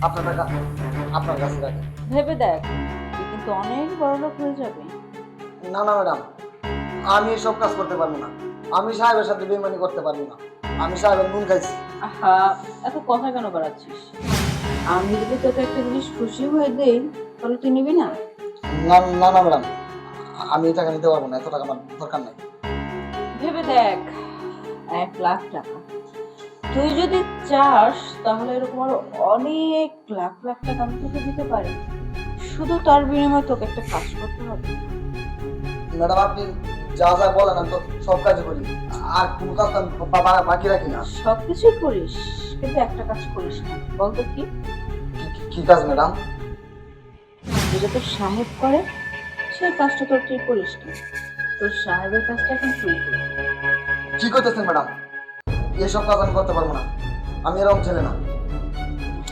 আপনার টাকা আপনার কাছে রাখেন। ভেবে দেখ, তুই কিন্তু অনেক বড় লোক হয়ে যাবে। না না ম্যাডাম, আমি এসব কাজ করতে পারবো না। আমি সাহেবের সাথে বেইমানি করতে পারবো না। আমি সাহেবের নুন খাইছি। আহা, এত কথা কেন বাড়াচ্ছিস? আমি যদি তোকে একটা জিনিস খুশি হয়ে দেই, তাহলে তুই নিবি না? না না না ম্যাডাম, আমি এই টাকা নিতে পারবো না। এত টাকা আমার দরকার নাই। ভেবে দেখ, 1,00,000 টাকা। তুই যদি চাস তাহলে এরকম আরো অনেক লাখ লাখ টাকা আমি তোকে দিতে পারি। শুধু তার বিনিময়ে তোকে একটা কাজ করতে হবে। ম্যাডাম আপনি যা যা বলেন আমি তো সব কাজই করি। আর কোনো কাজ তো আমি বাকি রাখি না। সবকিছুই করিস, কিন্তু একটা কাজ করিস না। বলতো কি? কি কাজ ম্যাডাম? যেটা তোর সাহেব করে সেই কাজটা তোর তুই করিস না। তোর সাহেবের কাজটা এখন তুই করবি। কি করতেছেন ম্যাডাম? এসব কাজ আমি করতে পারবো না। আমি এরকম ছেলে না।